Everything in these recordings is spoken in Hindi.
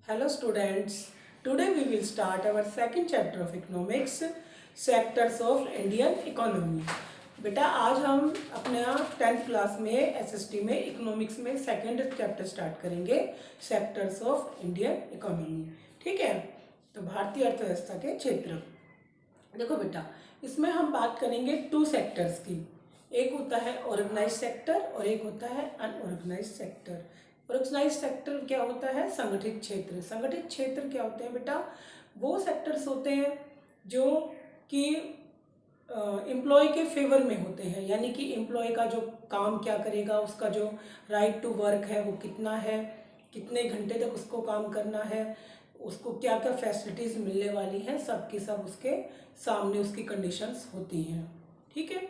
Hello students, today we will start our second chapter of economics, sectors of Indian economy. बेटा आज हम अपने 10th क्लास में एसएसटी में इकोनॉमिक्स में सेकंड चैप्टर स्टार्ट करेंगे, सेक्टर्स ऑफ इंडियन इकोनॉमी। ठीक है, तो भारतीय अर्थव्यवस्था के क्षेत्र। देखो बेटा, इसमें हम बात करेंगे टू सेक्टर्स की। एक होता है ऑर्गेनाइज सेक्टर और एक होता है अनऑर्गेनाइज सेक्टर। ऑर्गेनाइज सेक्टर क्या होता है? संगठित क्षेत्र। संगठित क्षेत्र क्या होते हैं बेटा? वो सेक्टर्स होते हैं जो कि एम्प्लॉय के फेवर में होते हैं, यानी कि एम्प्लॉय का जो काम क्या करेगा, उसका जो राइट टू वर्क है वो कितना है, कितने घंटे तक उसको काम करना है, उसको क्या क्या फैसिलिटीज़ मिलने वाली हैं, सब की सब उसके सामने उसकी कंडीशंस होती हैं। ठीक है,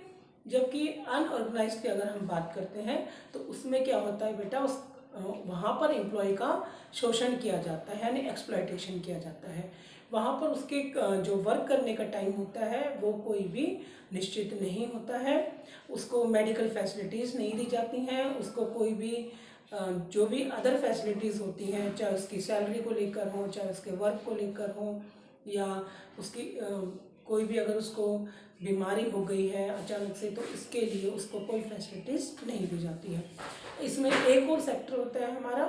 जबकि अनऑर्गेनाइज की अगर हम बात करते हैं तो उसमें क्या होता है बेटा, उस वहाँ पर एम्प्लॉय का शोषण किया जाता है, यानी एक्सप्लॉयटेशन किया जाता है। वहाँ पर उसके जो वर्क करने का टाइम होता है वो कोई भी निश्चित नहीं होता है, उसको मेडिकल फैसिलिटीज़ नहीं दी जाती हैं, उसको कोई भी जो भी अदर फैसिलिटीज़ होती हैं, चाहे उसकी सैलरी को लेकर हो, चाहे उसके वर्क को लेकर हो, या उसकी कोई भी अगर उसको बीमारी हो गई है अचानक से, तो इसके लिए उसको कोई फैसिलिटीज़ नहीं दी जाती है। इसमें एक और सेक्टर होता है हमारा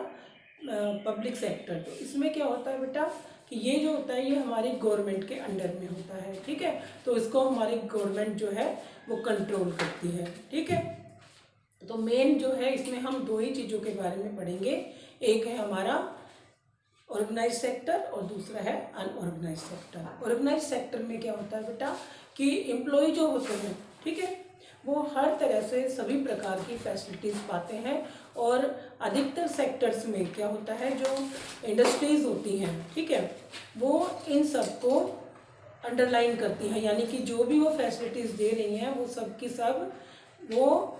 पब्लिक सेक्टर। तो इसमें क्या होता है बेटा कि ये जो होता है ये हमारी गवर्नमेंट के अंडर में होता है। ठीक है, तो इसको हमारी गवर्नमेंट जो है वो कंट्रोल करती है। ठीक है, तो मेन जो है इसमें हम दो ही चीज़ों के बारे में पढ़ेंगे, एक है हमारा ऑर्गेनाइज सेक्टर और दूसरा है अनऑर्गेनाइज सेक्टर। ऑर्गेनाइज सेक्टर में क्या होता है बेटा कि एम्प्लॉय जो होते हैं, ठीक है, वो हर तरह से सभी प्रकार की फैसिलिटीज़ पाते हैं। और अधिकतर सेक्टर्स में क्या होता है, जो इंडस्ट्रीज़ होती हैं, ठीक है, वो इन सब को अंडरलाइन करती हैं, यानी कि जो भी वो फैसिलिटीज़ दे रही हैं वो सब की सब वो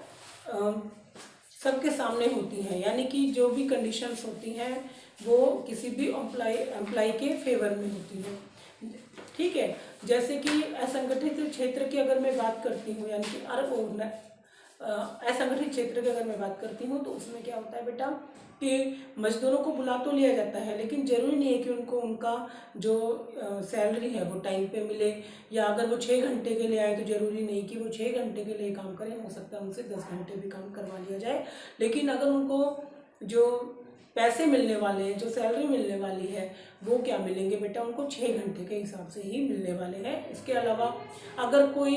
सबके सामने होती हैं, यानी कि जो भी कंडीशंस होती हैं वो किसी भी एम्प्लॉय के फेवर में होती हैं। ठीक है, जैसे कि असंगठित क्षेत्र की अगर मैं बात करती हूँ, यानी कि असंगठित क्षेत्र की अगर मैं बात करती हूँ, तो उसमें क्या होता है बेटा कि मजदूरों को बुला तो लिया जाता है, लेकिन ज़रूरी नहीं है कि उनको उनका जो सैलरी है वो टाइम पे मिले, या अगर वो 6 घंटे के लिए आए तो ज़रूरी नहीं कि वो 6 घंटे के लिए काम करें, हो सकता है उनसे 10 घंटे भी काम करवा लिया जाए। लेकिन अगर उनको जो पैसे मिलने वाले हैं, जो सैलरी मिलने वाली है, वो क्या मिलेंगे बेटा, उनको 6 घंटे के हिसाब से ही मिलने वाले हैं। इसके अलावा अगर कोई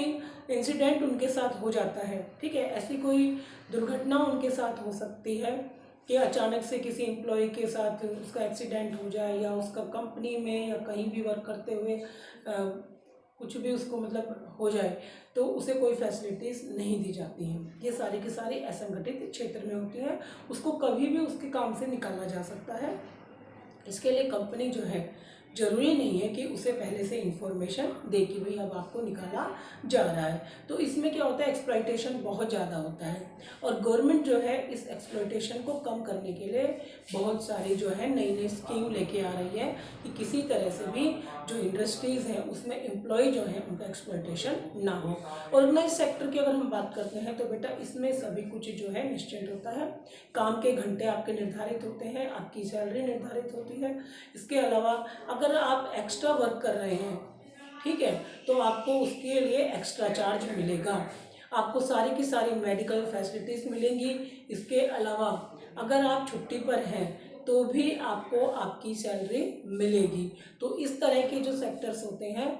इंसिडेंट उनके साथ हो जाता है, ठीक है, ऐसी कोई दुर्घटना उनके साथ हो सकती है कि अचानक से किसी एम्प्लॉय के साथ उसका एक्सीडेंट हो जाए, या उसका कंपनी में या कहीं भी वर्क करते हुए कुछ भी उसको मतलब हो जाए, तो उसे कोई फैसिलिटीज़ नहीं दी जाती हैं। ये सारी की सारी असंगठित क्षेत्र में होती हैं, उसको कभी भी उसके काम से निकाला जा सकता है। इसके लिए कंपनी जो है ज़रूरी नहीं है कि उसे पहले से इंफॉर्मेशन दे कि भाई अब आपको निकाला जा रहा है। तो इसमें क्या होता है, एक्सप्लॉयटेशन बहुत ज़्यादा होता है, और गवर्नमेंट जो है इस एक्सप्लॉयटेशन को कम करने के लिए बहुत सारी जो है नई नई स्कीम लेके आ रही है कि किसी तरह से भी जो इंडस्ट्रीज़ हैं उसमें एम्प्लॉय जो है उनका एक्सप्लॉयटेशन ना हो। ऑर्गेनाइज सेक्टर की अगर हम बात करते हैं तो बेटा इसमें सभी कुछ जो है निश्चित होता है, काम के घंटे आपके निर्धारित होते हैं, आपकी सैलरी निर्धारित होती है। इसके अलावा अगर आप एक्स्ट्रा वर्क कर रहे हैं, ठीक है, तो आपको उसके लिए एक्स्ट्रा चार्ज मिलेगा, आपको सारी की सारी मेडिकल फैसिलिटीज़ मिलेंगी। इसके अलावा अगर आप छुट्टी पर हैं तो भी आपको आपकी सैलरी मिलेगी। तो इस तरह के जो सेक्टर्स होते हैं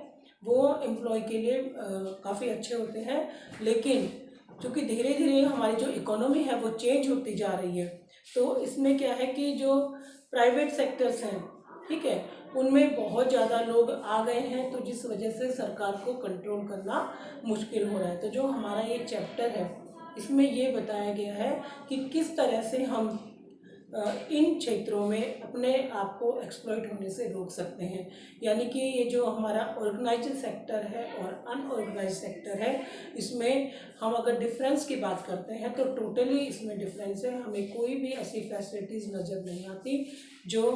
वो एम्प्लॉय के लिए काफ़ी अच्छे होते हैं। लेकिन क्योंकि धीरे धीरे हमारी जो इकोनॉमी है वो चेंज होती जा रही है, तो इसमें क्या है कि जो प्राइवेट सेक्टर्स हैं, ठीक है, उनमें बहुत ज़्यादा लोग आ गए हैं, तो जिस वजह से सरकार को कंट्रोल करना मुश्किल हो रहा है। तो जो हमारा ये चैप्टर है इसमें ये बताया गया है कि किस तरह से हम इन क्षेत्रों में अपने आप को एक्सप्लॉइट होने से रोक सकते हैं। यानी कि ये जो हमारा ऑर्गेनाइज्ड सेक्टर है और अनऑर्गेनाइज्ड सेक्टर है, इसमें हम अगर डिफरेंस की बात करते हैं तो टोटली इसमें डिफरेंस है। हमें कोई भी ऐसी फैसिलिटीज़ नज़र नहीं आती जो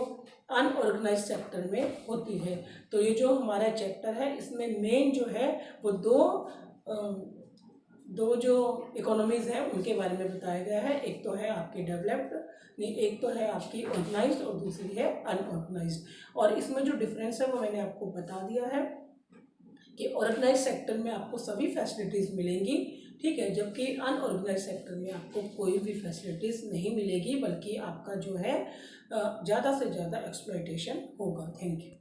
अनऑर्गेनाइज्ड सेक्टर में होती है। तो ये जो हमारा चैप्टर है इसमें मेन जो है वो दो दो जो इकोनॉमीज़ हैं उनके बारे में बताया गया है। एक तो है आपकी डेवलप्ड, नहीं, एक तो है आपकी ऑर्गेनाइज्ड और दूसरी है अनऑर्गेनाइज्ड। और इसमें जो डिफरेंस है वो मैंने आपको बता दिया है कि ऑर्गेनाइज सेक्टर में आपको सभी फैसिलिटीज़ मिलेंगी, ठीक है, जबकि अनऑर्गेनाइज सेक्टर में आपको कोई भी फैसिलिटीज़ नहीं मिलेगी, बल्कि आपका जो है ज़्यादा से ज़्यादा एक्सप्लॉयटेशन होगा। Thank you.